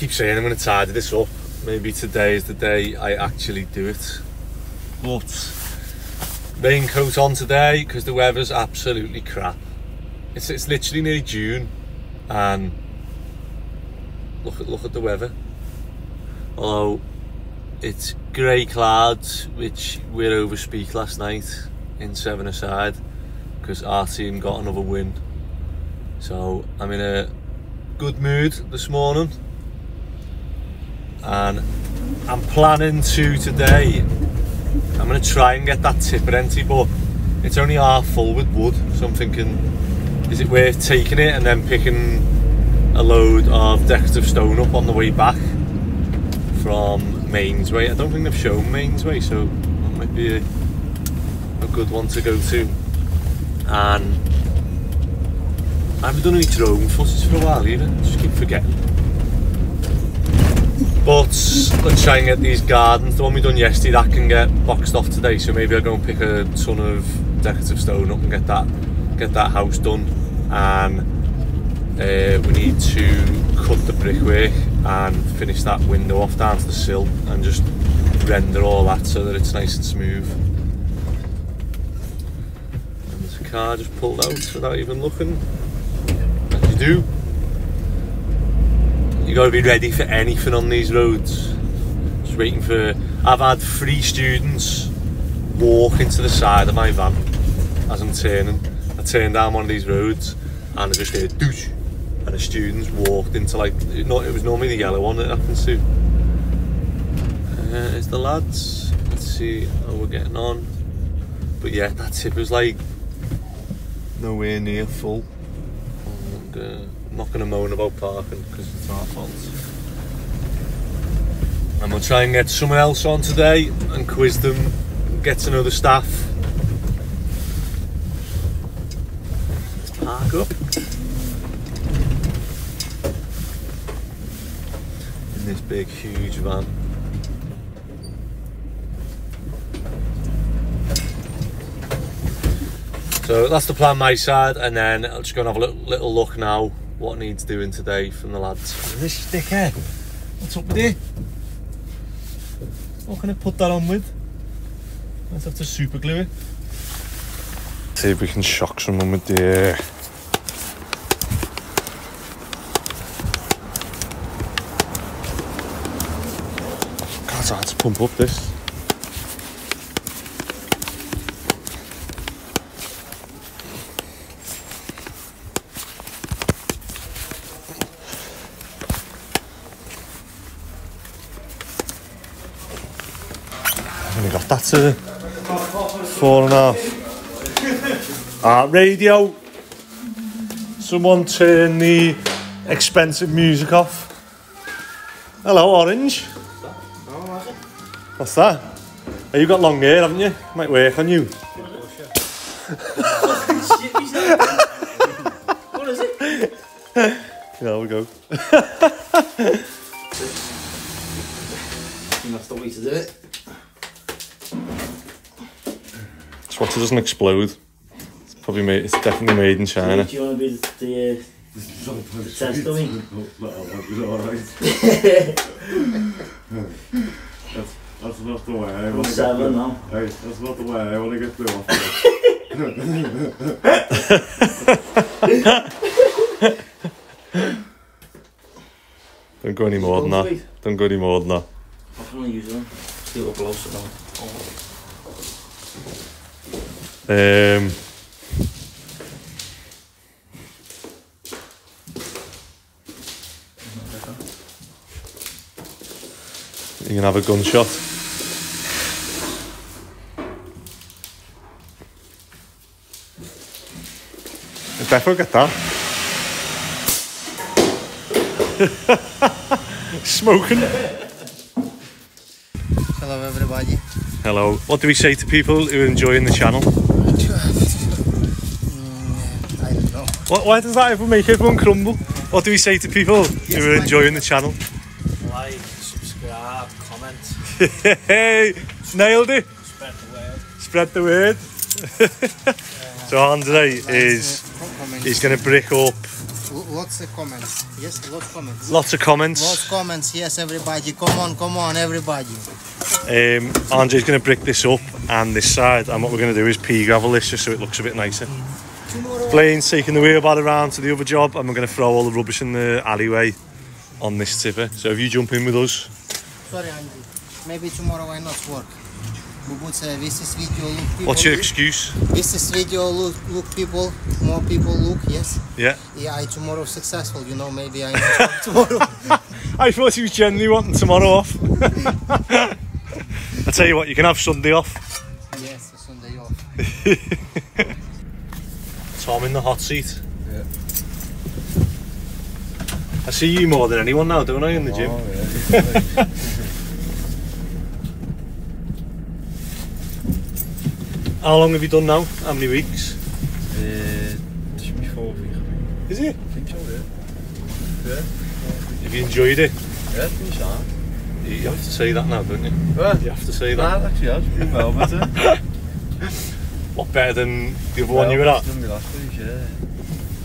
keep saying I'm going to tidy this up. Maybe today is the day I actually do it. But raincoat on today because the weather's absolutely crap. It's literally nearly June, and look at the weather. Although it's grey clouds, which we're over speak last night in 7-a-side because our team got another win. So I'm in a good mood this morning, and I'm planning to today, I'm going to try and get that tipper empty, but it's only half full with wood, so I'm thinking, is it worth taking it and then picking a load of decorative stone up on the way back from Mainsway? I don't think they've shown Mainsway, so that might be a good one to go to. And I haven't done any drone footage for a while either, just keep forgetting. But let's try and get these gardens, the one we done yesterday, that can get boxed off today, so maybe I'll go and pick a ton of decorative stone up and get that house done. And we need to cut the brickwork and finish that window off down to the sill and just render all that so that it's nice and smooth. And there's a car just pulled out without even looking, as you do. You got to be ready for anything on these roads. Just waiting for. I've had 3 students walk into the side of my van as I'm turning. I turned down one of these roads and I just heard doosh, and the students walked into, like, it was normally the yellow one it happens to. It's the lads. Let's see how we're getting on. But yeah, that tipper's like nowhere near full. And, I'm not going to moan about parking because it's our fault. I'm going to try and get someone else on today and quiz them, get to know the staff. Let's park up in this big huge van. So that's the plan my side, and then I'll just go and have a little look now what needs doing today from the lads. This dickhead, what's up with you? What can I put that on with? Let's have to super glue it. See if we can shock someone with the God, it's hard to pump up this. We got that to 4.5. Radio. Someone turn the expensive music off. Hello, Orange. What's that? Oh, you've got long hair, haven't you? Might work on you. What is it? There we go. That's the way to do it. So it doesn't explode. It's probably made. It's definitely made in China. Do you want to be the test dummy? That's not the way I want to get 7 now. Hey, that's not the way I want to get through off. Don't go any more than that. Don't go any more than that. I'm going to use them. Steel blows it on. You can have a gunshot. Defo get that. Smoking. Hello everybody. Hello. What do we say to people who are enjoying the channel? I don't know. Why does that ever make everyone crumble? What do we say to people who are enjoying the channel? Like, subscribe, comment. Hey, nailed it. Spread the word. Spread the word. So Andre is he's going to brick up lots of comments. Yes, lots of comments. Lots of comments. Lots of comments. Yes, everybody. Come on, everybody. Andre's going to brick this up and this side, and what we're going to do is pea gravel this just so it looks a bit nicer. Blaine's taking the wheelbarrow around to the other job, and we're going to throw all the rubbish in the alleyway on this tipper. So if you jump in with us. Sorry, Andy. Maybe tomorrow I not work. But this is video look people. What's your excuse? This is video look people. More people look. Yes. Yeah. Yeah, I tomorrow successful. You know, maybe I not work tomorrow. I thought he was genuinely wanting tomorrow off. I tell you what, you can have Sunday off. Yes, Sunday off. Tom in the hot seat. Yeah. I see you more than anyone now, don't I, in the gym? Oh, yeah. How long have you done now? How many weeks? Het is mijn 4 week. Is it? Ik denk zo, ja. Have you enjoyed it? Ja, het is aan. You have to say that now, don't you? What? You have to say that. Nou, actually, ja, het is wel beter. What, better than the other one you were at? Dan mijn last week, yeah.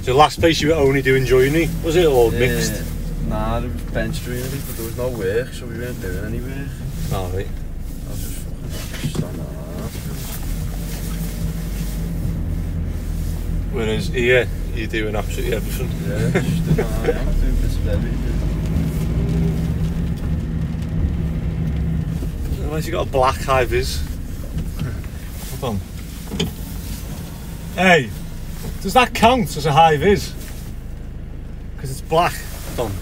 So the last place you were only doing joining, was it, or mixed? Nah, there was bench training, but there was no work, so we weren't doing any work. Oh, right. I was just fucking standing on that. Whereas here, you're doing absolutely everything. Yeah, just doing bits of everything. Unless you got a black high vis. Hold on. Hey, does that count as a high vis? Because it's black. Hold on.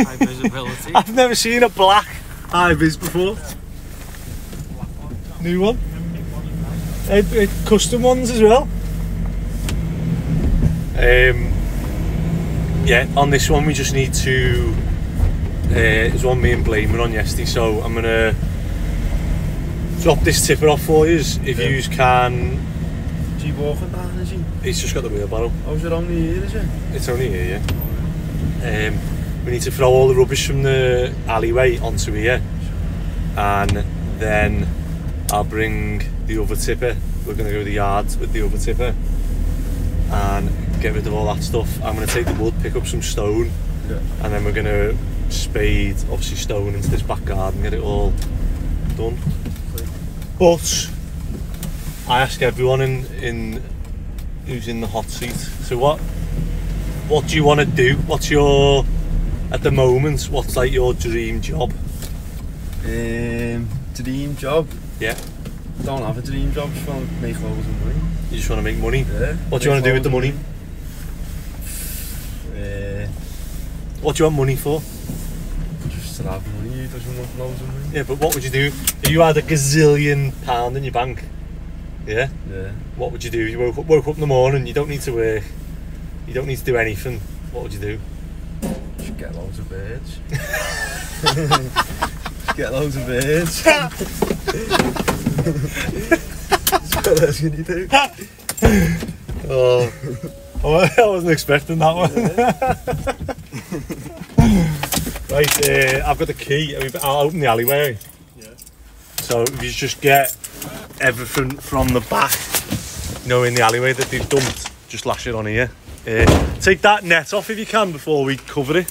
High visibility. I've never seen a black high vis before. New one. Custom ones as well. Yeah, on this one we just need to. There's one me and Blaine were on yesterday, so I'm gonna drop this tipper off for you. If you can. Is he walking down, is he? He's just got the wheelbarrow. Oh, is it only here, is it? It's only here, yeah. We need to throw all the rubbish from the alleyway onto here, and then I'll bring the other tipper. We're going to go to the yard with the other tipper and get rid of all that stuff. I'm going to take the wood, pick up some stone, Yeah. and then we're going to spade, obviously, stone into this back garden, get it all done. But I ask everyone in who's in the hot seat, so what do you want to do? What's your, at the moment, what's like your dream job? Dream job? Yeah. Don't have a dream job, just want to make loads of money. You just want to make money? Yeah. What do you want to do with the money? What do you want money for? Just to have money, he doesn't want loads of money. Yeah, but what would you do if you had a gazillion pound in your bank? Yeah? Yeah. What would you do? You woke up in the morning, you don't need to work, you don't need to do anything. What would you do? Just get loads of birds. Just get loads of birds. What else can you do? Oh, I wasn't expecting that one. Right, I've got the key. I'll open the alleyway. Yeah. So if you just get everything from the back, you know, in the alleyway that they've dumped, just lash it on here. Take that net off if you can before we cover it.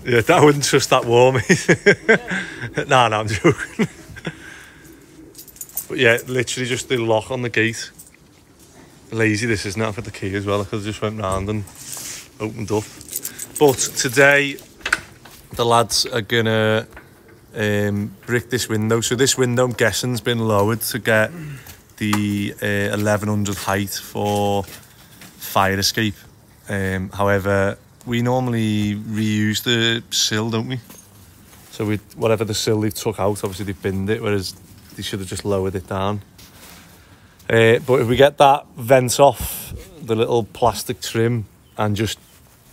Yeah, I wouldn't trust that wall, mate. No, I'm joking. But yeah, literally just the lock on the gate. Lazy this, isn't it? I've got the key as well, because I just went round and opened up. But today, the lads are gonna brick this window. So this window, I'm guessing, has been lowered to get the 1100 height for fire escape. However, we normally reuse the sill, don't we? So whatever the sill they took out, obviously they binned it, whereas they should have just lowered it down. But if we get that vent off, the little plastic trim, and just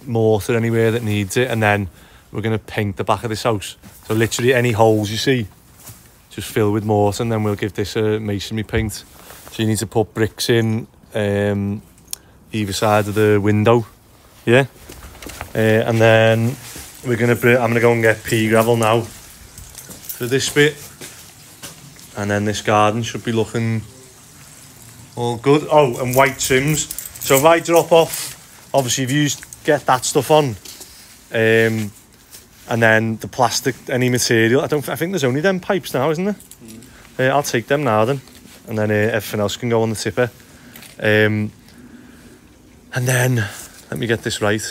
mortar anywhere that needs it, and then we're going to paint the back of this house. So literally any holes you see, just fill with mortar, and then we'll give this a masonry paint. So you need to put bricks in either side of the window, yeah. And then I'm gonna go and get pea gravel now for this bit, and then this garden should be looking All good. Oh, and white trims. So if I drop off, obviously if you get that stuff on, and then the plastic, any material, I think there's only them pipes now, isn't there? I'll take them now then, and then everything else can go on the tipper. And then, let me get this right.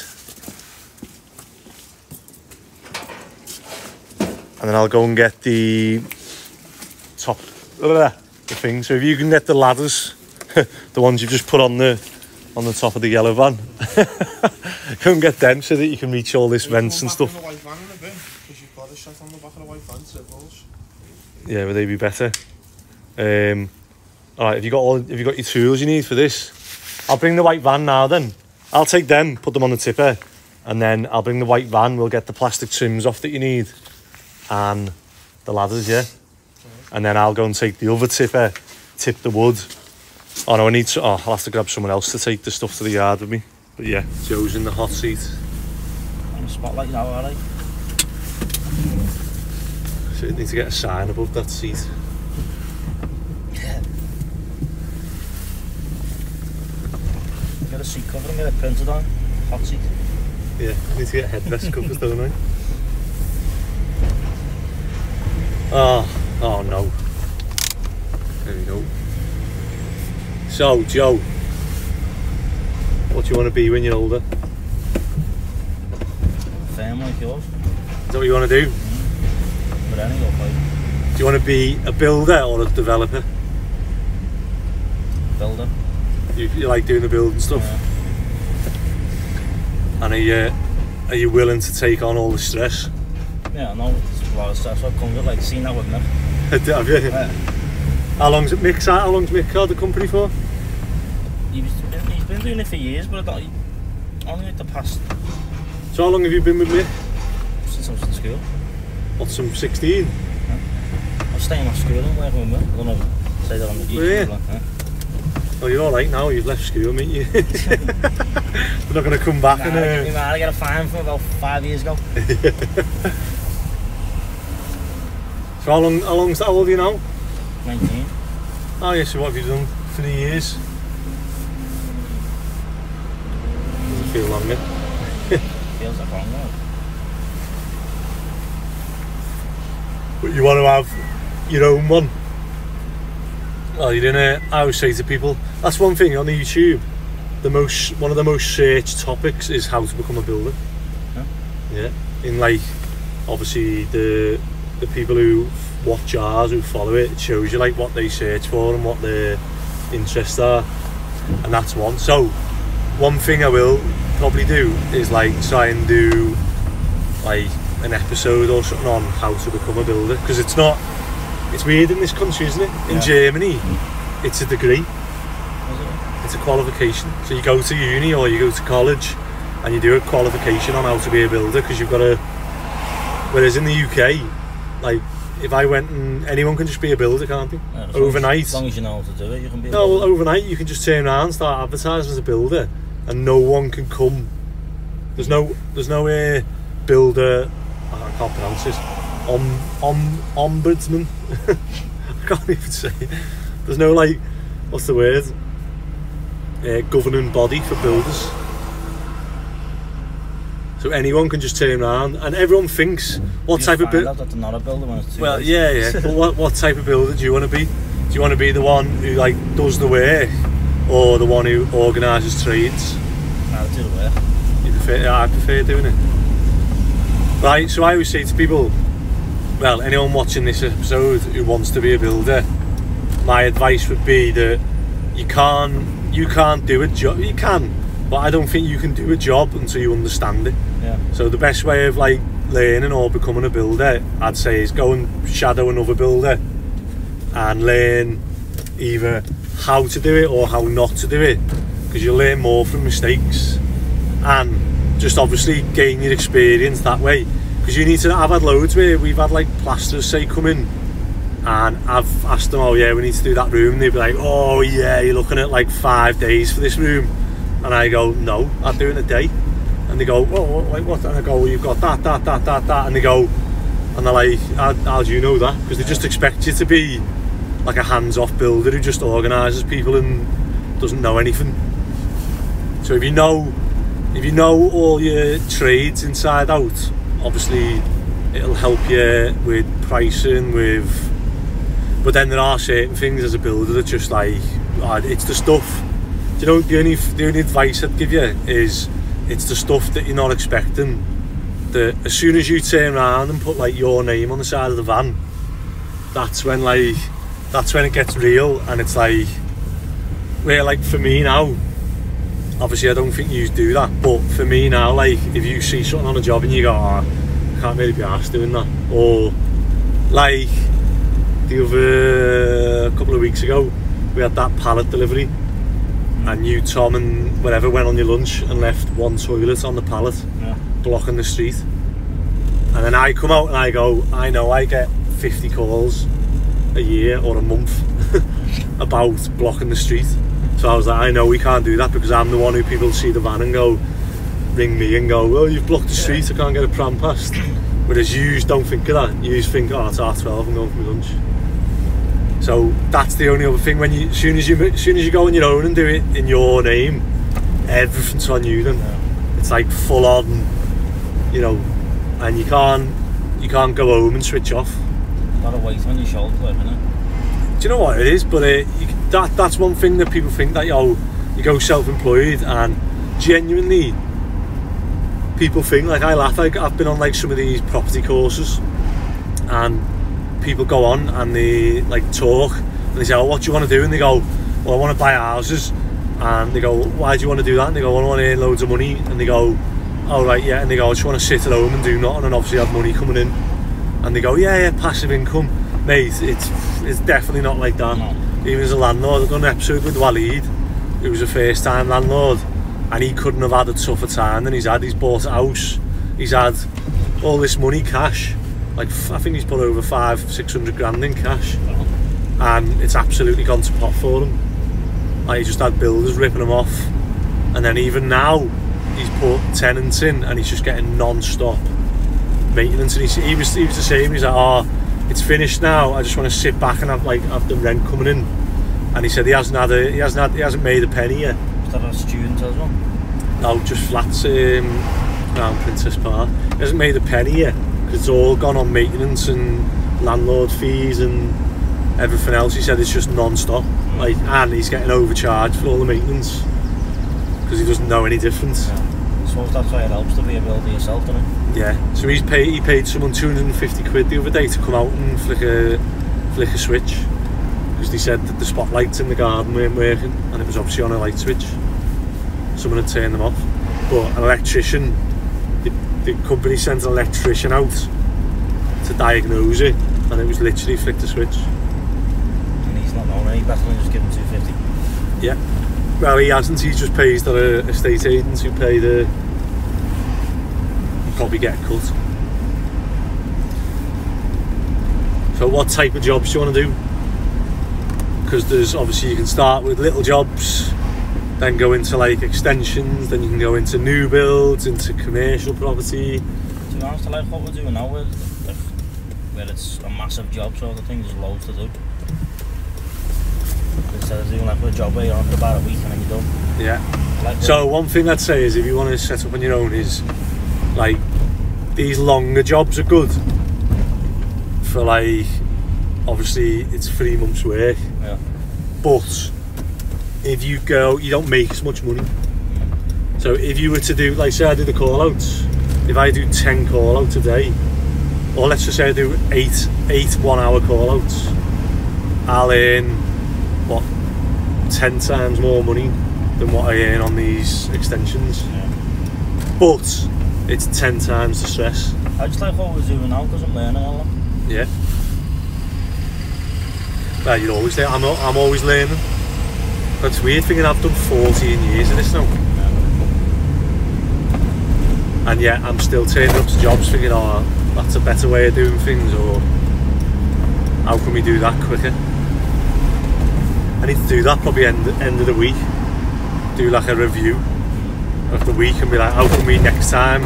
And then I'll go and get the top, the thing. So if you can get the ladders, the ones you've just put on the top of the yellow van, go and get them so that you can reach all this vents and stuff. Yeah, would they be better? All right, have you got your tools you need for this? I'll bring the white van now then. I'll take them, put them on the tipper, and then I'll bring the white van. We'll get the plastic trims off that you need, and the ladders, yeah. And then I'll go and take the other tipper, tip the wood. Oh no, I'll have to grab someone else to take the stuff to the yard with me. But yeah, Joe's in the hot seat. I'm a spotlight now, alright? So you need to get a sign above that seat. Get a seat cover and get it printed on. Hot seat. Yeah, I need to get headrest covers, don't I? Oh no. There we go. So, Joe, what do you want to be when you're older? Firm like yours. Is that what you want to do? But any go fight. Do you want to be a builder or a developer? Builder. You like doing the building stuff? Yeah. And are you willing to take on all the stress? Yeah, I know it's a lot of stress what comes with, like seeing that, wouldn't it? Have you? Yeah. How long's Mick had the company for? He's been doing it for years, but only like the past. So how long have you been with Mick? Since I was in school. What, some 16? Yeah. I was staying off school and working with Mick. I don't know if I say that on the YouTube. Yeah. Yeah. Oh, you're alright now, you've left school, mate. You're not going to come back and... I got a fine from about 5 years ago. So how old are you now? 19. Oh yeah, so what have you done? 3 years? Does it feel longer? Feels like long now. But you want to have your own one? Well, I always say to people, that's one thing on YouTube, one of the most searched topics is how to become a builder. Huh? Yeah. In like, obviously the people who watch ours, who follow it, it shows you like what they search for and what their interests are, and that's one. So one thing I will probably do is like try and do like an episode or something on how to become a builder, because it's weird in this country, isn't it? In Germany it's a degree, it's a qualification. So you go to uni or you go to college and you do a qualification on how to be a builder, because you've got to, whereas in the UK, like if I went and anyone can just be a builder, can't they? Yeah, overnight. As long as you know how to do it, you can be a builder. builder. Well, overnight you can just turn around and start advertising as a builder and no one can come. There's no builder, I can't pronounce this, ombudsman. I can't even say it. There's no like, what's the word, governing body for builders. So anyone can just turn around and everyone thinks, what type of builder? That they're not a builder when it's too well, late. yeah. But what type of builder do you want to be? Do you want to be the one who like does the work, or the one who organises trades? I'll do the work. I prefer doing it. Right, so I always say to people, well, anyone watching this episode who wants to be a builder, my advice would be that you can't do a job. You can, but I don't think you can do a job until you understand it. Yeah. So the best way of like learning or becoming a builder, I'd say, is go and shadow another builder and learn either how to do it or how not to do it, because you'll learn more from mistakes and just obviously gain your experience that way. Because you need to, I've had loads where we've had like plasterers say come in and I've asked them, oh yeah, we need to do that room, and they'd be like, oh yeah, you're looking at like 5 days for this room, and I go, no, I'll do it in a day. And they go, oh, like what? And I go, well, you've got that, and they go, and they're like, how do you know that? Because they just expect you to be like a hands-off builder who just organises people and doesn't know anything. So if you know all your trades inside out, obviously it'll help you with pricing, but then there are certain things as a builder that just like, it's the stuff, you know, the only advice I'd give you is it's the stuff that you're not expecting, that as soon as you turn around and put like your name on the side of the van, that's when it gets real. And it's like, where like for me now, obviously I don't think you do that, but for me now, like if you see something on a job and you go, oh, I can't really be arsed doing that, or like a couple of weeks ago we had that pallet delivery and you, Tom and whatever went on your lunch and left one toilet on the pallet, blocking the street, and then I come out and I go, I know I get 50 calls a year or a month about blocking the street. So I was like, I know we can't do that, because I'm the one who people see the van and go, ring me and go, well, you've blocked the street, I can't get a pram past. Whereas you don't think of that. You just think, oh, it's R12, I'm going for my lunch. So that's the only other thing. When you, as soon as you go on your own and do it in your name, everything's on you then. It's like full on, you know, and you can't go home and switch off. A lot of weight on your shoulder, isn't it? Do you know what it is? But that's one thing that people think, that you go self-employed, and genuinely people think, like, I laugh, like I've been on like some of these property courses and people go on and they like talk and they say, oh, what do you want to do? And they go, well, I want to buy houses. And they go, why do you want to do that? And they go, well, I want to earn loads of money. And they go, oh right, yeah. And they go, I just want to sit at home and do nothing and obviously have money coming in. And they go, yeah, passive income. Mate, it's definitely not like that. No. Even as a landlord, I've done an episode with Waleed, who was a first time landlord, and he couldn't have had a tougher time than he's had. He's bought a house, he's had all this money, cash, like I think he's put over 500-600 grand in cash, and it's absolutely gone to pot for him. Like, he just had builders ripping him off, and then even now he's put tenants in and he's just getting non-stop maintenance. And he was the same. He's like, oh, it's finished now, I just want to sit back and have the rent coming in. And he said he hasn't made a penny yet. Is that a student as well? No, just flats around Princess Park. He hasn't made a penny yet because it's all gone on maintenance and landlord fees and everything else. He said it's just non-stop, like, and he's getting overcharged for all the maintenance because he doesn't know any difference. Yeah. I suppose that's why it helps to be a builder yourself, doesn't it? Yeah. So he paid someone 250 quid the other day to come out and flick a switch, because they said that the spotlights in the garden weren't working and it was obviously on a light switch. Someone had turned them off. But an electrician, the company sent an electrician out to diagnose it, and it was literally flicked the switch. And he's not known any better than just giving 250. Yeah. Well, he hasn't. He just pays the estate agents who pay the. Probably get a cut. So, what type of jobs do you want to do? Because there's obviously, you can start with little jobs, then go into like extensions, then you can go into new builds, into commercial property. To be honest, I like what we're doing now, where it's a massive job sort of thing. There's loads to do. Instead of doing like a job where you're on for about a week and then you're done. Yeah. Like, so one thing I'd say is, if you want to set up on your own, is like these longer jobs are good for, like, obviously it's 3 months work. Yeah. But if you go, you don't make as much money. So if you were to do, like, say I do the call outs, if I do 10 call outs a day, or let's just say I do 8 1 hour call outs, I'll earn, what, 10 times more money than what I earn on these extensions. Yeah. But it's 10 times the stress. I just like what we're doing now because I'm learning a lot. Yeah. Well, you're always there. I'm always learning. That's weird thinking I've done 14 years of this now. Yeah. And yet I'm still turning up to jobs thinking, oh, that's a better way of doing things, or how can we do that quicker? I need to do that probably end of the week. Do like a review of the week and be like, how can we next time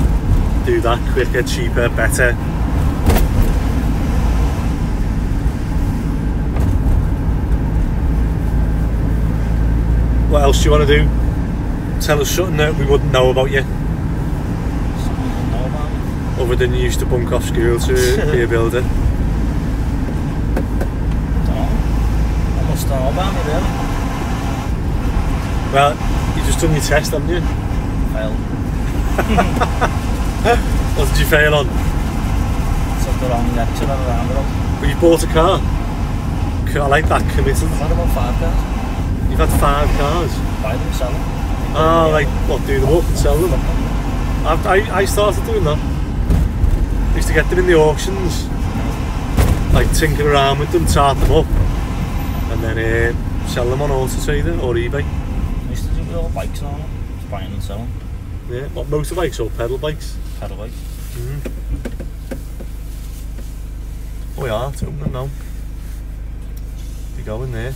do that quicker, cheaper, better? what else do you want to do? Tell us something that we wouldn't know about you, other than you used to bunk off school to be a builder. I must know about me, really. Well, you just done your test, haven't you? Failed. What did you fail on? Took the wrong lecture on the roundabout. But you bought a car. I like that, committed. I've had about 5 cars. You've had 5 cars. Buy them, sell them. Oh, like what? Do them up and sell them. I started doing that. I used to get them in the auctions, like tinker around with them, tart them up, and then sell them on Auto Trader or eBay. I used to do with all bikes and all that. Just buying and selling. Yeah, what, motorbikes or pedal bikes? Pedal bikes. Oh yeah, it's opening now. You go in there.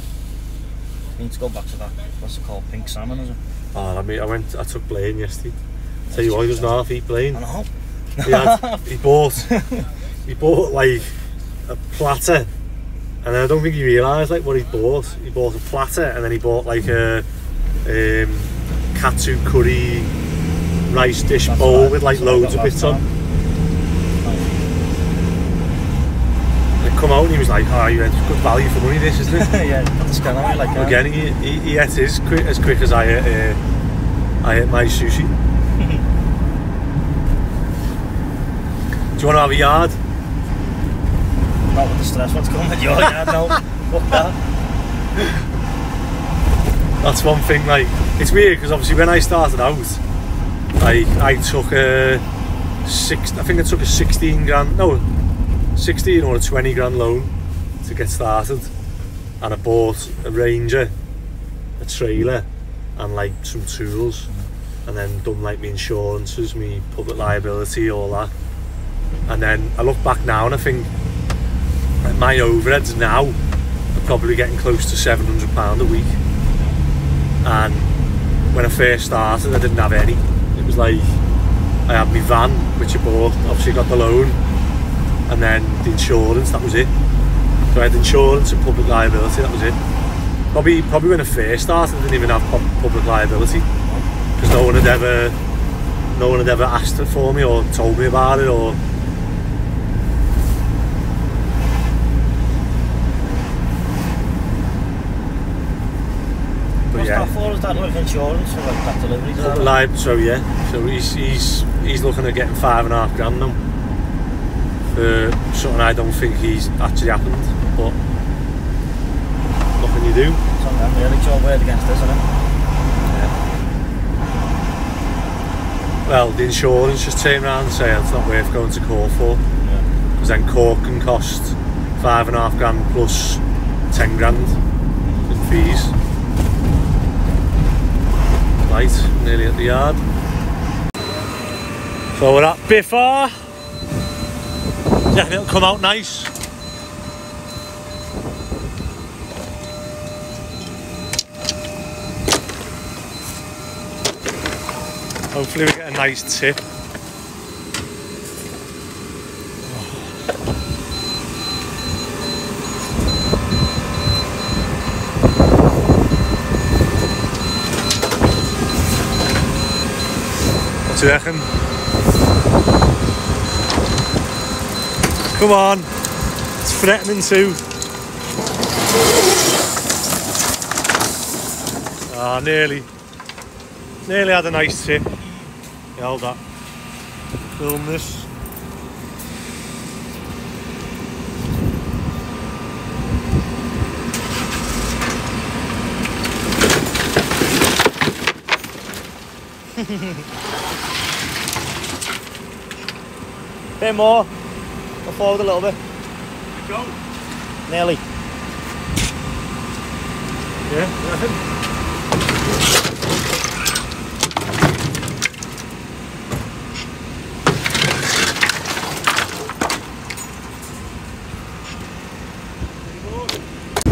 Need to go back to that. What's it called? Pink salmon, is it? Oh, I took Blaine yesterday. Tell you what, he doesn't half eat Blaine. I know. He bought like a platter, and I don't think he realised like what he bought. He bought a platter, and then he bought like a katsu curry rice dish bowl with like loads of bits on. And it come out and he was like, "Oh, you had good value for money, this, isn't it?" Yeah, put the scan on it like that. Again, he ate his as quick as I ate my sushi. Do you want to have a yard? Not with the stress, what's coming with your yard now? Fuck that. That's one thing, like, it's weird because obviously when I started out, I took a 16 or a 20 grand loan to get started, and I bought a Ranger, a trailer, and like some tools, and then done like my insurances, my public liability, all that. And then I look back now and I think like, my overheads now are probably getting close to £700 a week. And when I first started, I didn't have any. It was like I had my van, which I bought, obviously got the loan, and then the insurance, that was it. So I had insurance and public liability, that was it. Probably when I first started, I didn't even have public liability, because no one had ever asked it for me or told me about it, or What's that for? Is that with insurance or like that delivery? So yeah, so he's looking at getting £5.5 grand now for something I don't think he's actually happened, but what can you do? Something really, it's your word against this, isn't it? Yeah. Well, the insurance just turned around and said it's not worth going to court for, because then court can cost £5.5 grand plus 10 grand in fees. Right, nearly at the yard. So we're at Biffar. Do you reckon it'll come out nice? Hopefully we get a nice tip. What do you reckon? Come on, it's threatening too. Ah, nearly had a nice tip. Yeah, hold that. Film this. Bit more. Go forward a little bit. Go. Nearly. Yeah.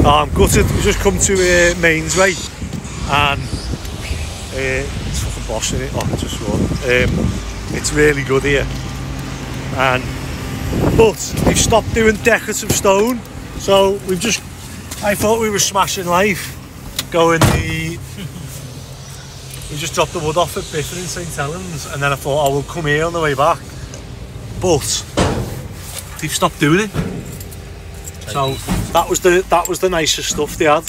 I'm gutted. We've just come to Mainsway, and it's fucking boss in it. Oh, it's just one. It's really good here, but they've stopped doing decorative stone, so I thought we were smashing life, going the We just dropped the wood off at Biffin in St Helens, and then I thought I will come here on the way back, but they've stopped doing it. So that was the nicest stuff they had.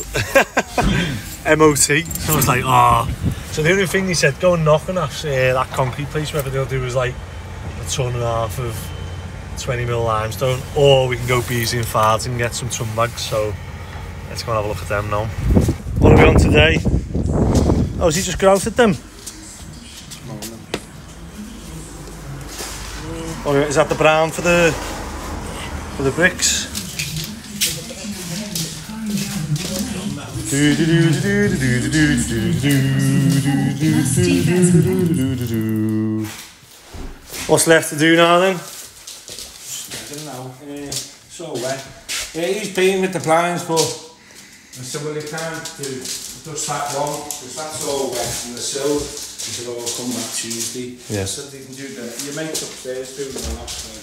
MOT. So I was like, So the only thing they said, go and knock on that concrete place, whether they'll do is like 1.5 tons of 20mm limestone, or we can go Beasley and Fards and get some ton bags. So let's go and have a look at them now. What are we on today? Oh, has he just grouted them? Oh, is that the brown for the bricks? What's left to do now then? So wet. He's paying with the plans, but I said, well, you can't do just that one, because that's all wet in the sill. He said, oh, I'll come back Tuesday. Yeah. So they can do that. Your mate's upstairs doing the last one.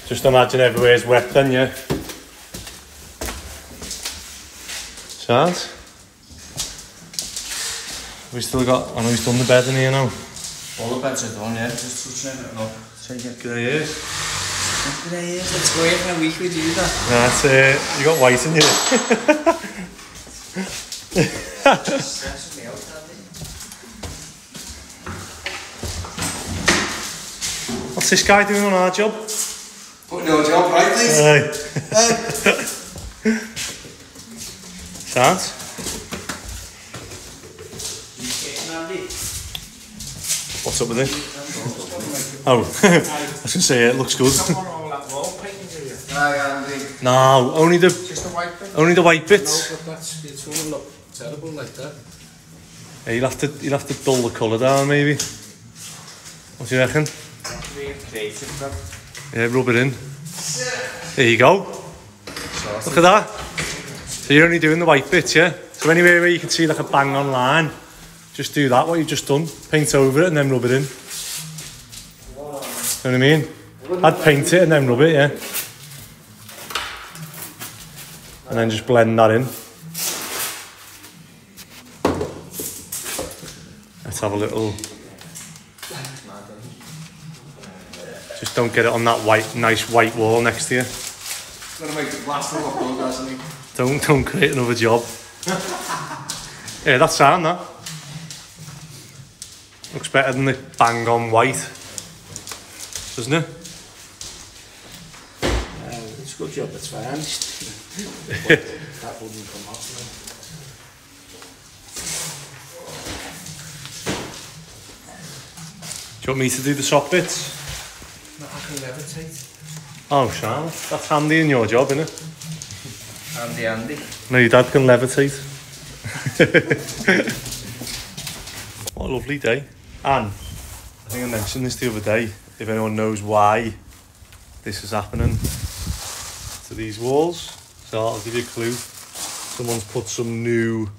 Just imagine everywhere's wet then, yeah? Sounds? We still got, I know he's done the bed in here now. All the beds are done, yeah. Just touching it up. Take it. Good ears. Good ears. Let's go in a week with you, that. That's it. You got white in you. Stresses me out, What's this guy doing on our job? putting your job right, please. Sounds? What's up with it? Oh, I was going to say it looks good. No, only the white bits. No, but it's going to look terrible like that. Yeah, you'll have to dull the colour down maybe. What do you reckon? Yeah, rub it in. There you go. Look at that. So you're only doing the white bits, yeah? So anywhere where you can see like a bang on line, just do that, what you've just done. Paint over it and then rub it in. You know what I mean? I'd paint it and then rub it, yeah? And then just blend that in. Let's have a little... Just don't get it on that nice white wall next to you. Gonna make the plaster look good, doesn't he? Don't create another job. Yeah, that's sound, that. Looks better than the bang on white, doesn't it? It's a good job, it's varnished. That wouldn't come off now. Do you want me to do the soft bits? No, I can levitate. Oh, Charlotte, that's handy in your job, isn't it? Andy. No, your dad can levitate. What a lovely day. And I think I mentioned this the other day, if anyone knows why this is happening to these walls. So I'll give you a clue. Someone's put some new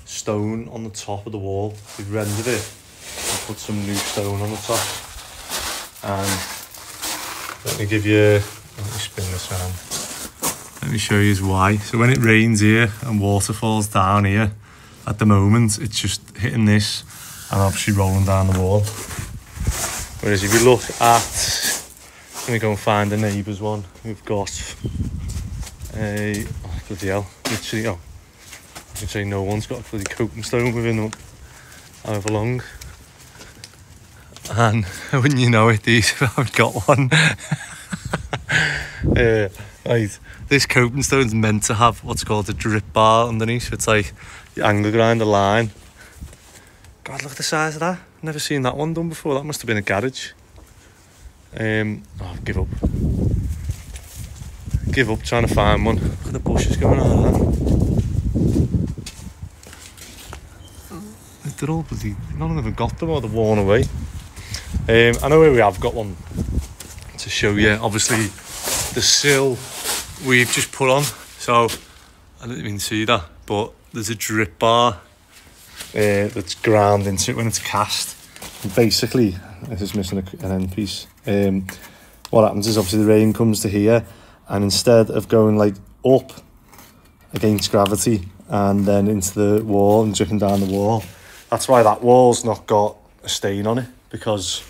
stone on the top of the wall. They've rendered it and put some new stone on the top. And let me spin this around. Let me show you why. So when it rains here and water falls down here, at the moment it's just hitting this and obviously rolling down the wall. Whereas if you look at, let me go and find the neighbour's one. We've got a, oh bloody hell, literally, oh, I can say no one's got a bloody coping stone within them, however long. And wouldn't you know it, these, I've got one. Right, this coping stone's meant to have what's called a drip bar underneath, so it's like you angle grind a line. God, look at the size of that. Never seen that one done before. That must have been a garage. Oh, give up. Give up trying to find one. Look at the bushes going on there. They're all bloody, none of them have got them or they're worn away. I know where we have got one to show you. Obviously, the sill we've just put on, so I didn't even see that, but there's a drip bar that's ground into it when it's cast. And basically, this is missing an end piece. What happens is obviously the rain comes to here, and instead of going like up against gravity and then into the wall and dripping down the wall. That's why that wall's not got a stain on it, because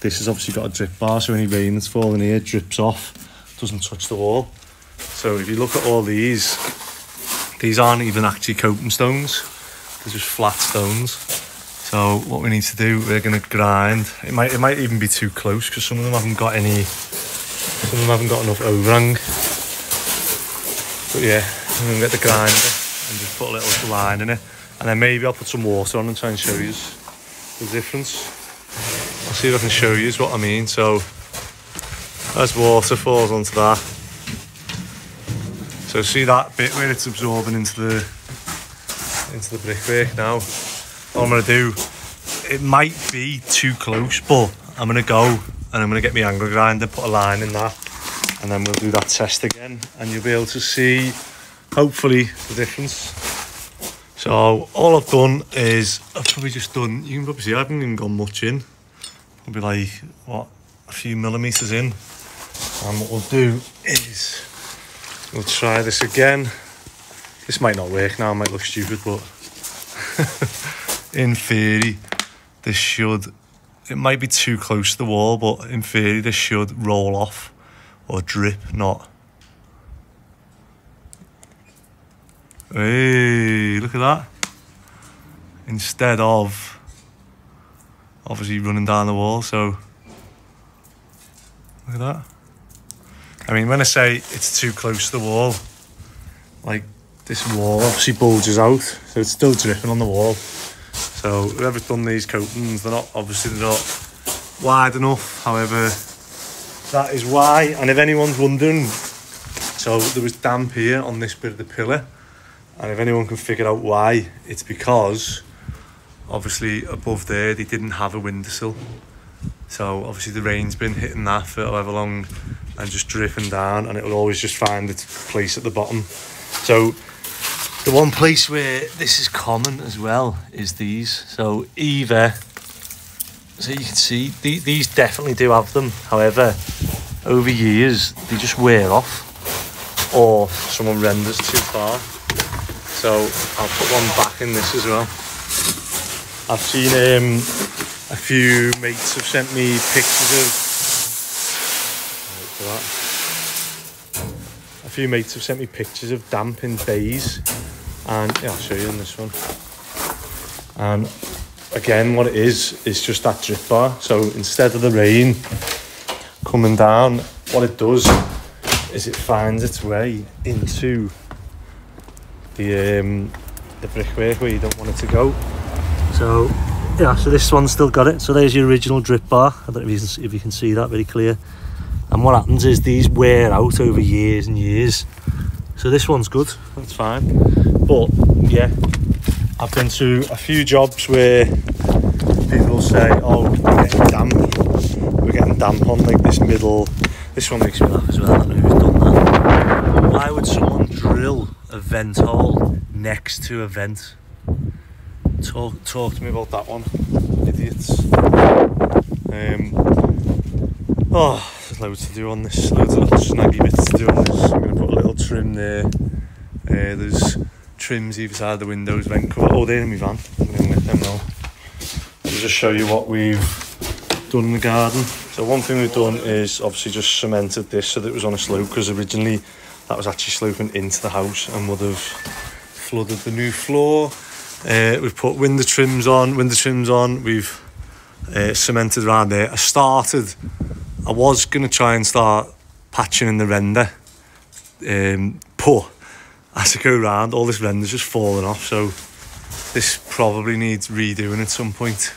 this has obviously got a drip bar, so any rain that's falling here drips off, doesn't touch the wall. So if you look at all these aren't even actually coping stones, they're just flat stones. So what we need to do, we're going to grind. It might even be too close because some of them haven't got enough overhang. But yeah, I'm going to get the grinder and just put a little line in it, and then maybe I'll put some water on and try and show you the difference. I'll see if I can show you what I mean. So as water falls onto that, so see that bit where it's absorbing into the brickwork now. What I'm going to do, it might be too close, but I'm going to go and I'm going to get my angle grinder, put a line in that, and then we'll do that test again, and you'll be able to see, hopefully, the difference. So all I've done is, I've probably just done, you can probably see I haven't even gone much in. Probably like, what, a few millimetres in. And what we'll do is, we'll try this again. This might not work now, it might look stupid, but in theory, this should, it might be too close to the wall, but in theory, this should roll off or drip, not. Hey, look at that. Instead of obviously running down the wall, so look at that. I mean, when I say it's too close to the wall, like this wall obviously bulges out, so it's still dripping on the wall. So whoever's done these coatings, they're not wide enough. However, that is why. And if anyone's wondering, so there was damp here on this bit of the pillar, and if anyone can figure out why, it's because obviously above there they didn't have a windowsill. So obviously the rain's been hitting that for however long and just dripping down, and it'll always just find its place at the bottom. So the one place where this is common as well is these. So either, so you can see, these definitely do have them. However, over years, they just wear off, or someone renders too far. So I'll put one back in this as well. I've seen a few mates have sent me pictures of, a few mates have sent me pictures of damp in bays, and yeah, I'll show you in this one. And again, what it is just that drip bar. So instead of the rain coming down, what it does is it finds its way into the brickwork where you don't want it to go. So yeah, so this one's still got it. So there's your original drip bar. I don't know if you can see that very clear. And what happens is these wear out over years and years. So this one's good, that's fine. But yeah, I've been to a few jobs where people say, oh, we're getting damp on like this middle. This one makes me laugh as well, I don't know who's done that. Why would someone drill a vent hole next to a vent? Talk to me about that one, idiots. Oh, there's loads to do on this, loads of little snaggy bits to do on this. I'm going to put a little trim there. There's trims either side of the windows, vent cover. Oh, they're in my van. I'm going to let them know. I'll just show you what we've done in the garden. So one thing we've done is obviously just cemented this so that it was on a slope, because originally that was actually sloping into the house and would have flooded the new floor. We've put window trims on. We've cemented around there. I was going to try and start patching in the render, but as I go around, all this render's just falling off, so this probably needs redoing at some point.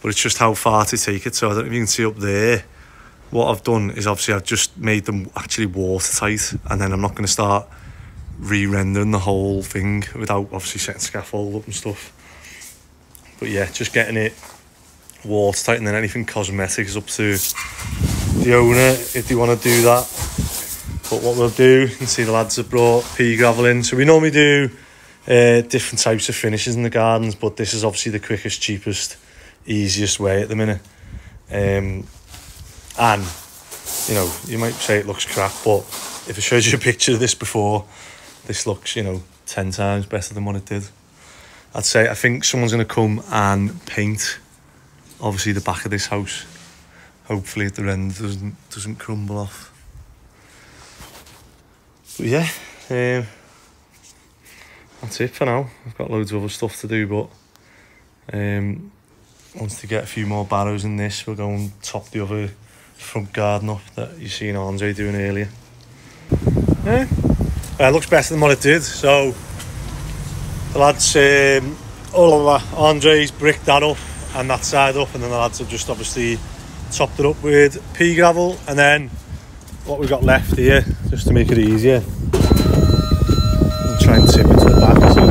But it's just how far to take it. So I don't know if you can see up there, what I've done is obviously I've just made them actually watertight, and then I'm not going to start re-rendering the whole thing without obviously setting scaffold up and stuff. But yeah, just getting it watertight, and then anything cosmetic is up to the owner if they want to do that. But what we'll do, you can see the lads have brought pea gravel in. So we normally do different types of finishes in the gardens, but this is obviously the quickest, cheapest, easiest way at the minute. And you know, you might say it looks crap, but if I showed you a picture of this before, this looks, you know, 10 times better than what it did. I think someone's going to come and paint, obviously, the back of this house. Hopefully at the end doesn't crumble off. But yeah, that's it for now. I've got loads of other stuff to do, but once to get a few more barrows in this, we'll go and top the other front garden up that you seen Andre doing earlier. Yeah, it looks better than what it did. So the lads, Andre's bricked that up and that side up, and then the lads have just obviously topped it up with pea gravel, and then what we've got left here, just to make it easier, and try and tip it to the back. So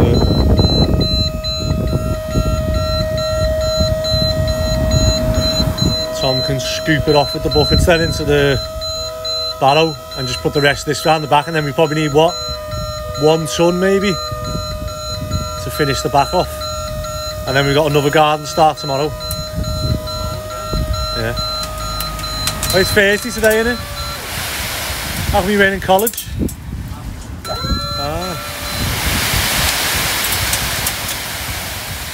Tom can scoop it off with the buckets then into the barrow and just put the rest of this round the back, and then we probably need, what, 1 ton maybe to finish the back off, and then we've got another garden start tomorrow. Yeah. Oh, it's Thursday today, isn't it? How come you in college? Ah.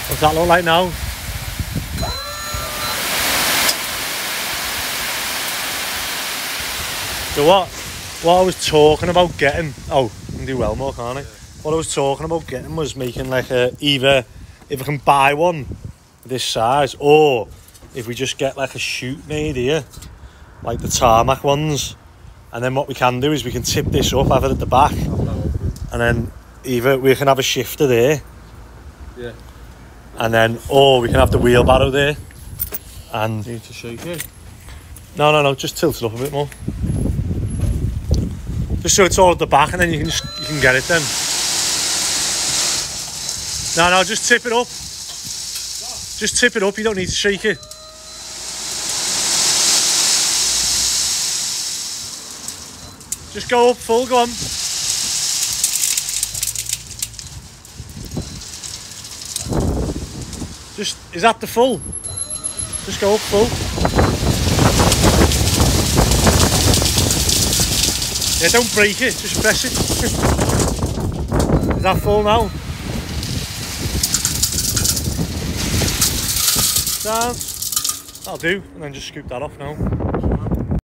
What's that look like now? So what I was talking about getting, oh, I can do well more, can't I? What I was talking about getting was making like either if I can buy one this size, or if we just get like a chute made here, like the tarmac ones, and then what we can do is we can tip this up, have it at the back, and then either we can have a shifter there, Yeah. and then, or we can have the wheelbarrow there, and Need to shake it. no, just tilt it up a bit more, just so it's all at the back, and then you can get it then. No, just tip it up. Just tip it up, you don't need to shake it. Just go up full, go on. Is that the full? Just go up full. Yeah, don't break it, just press it. Is that full now? Sounds. That'll do, and then just scoop that off now.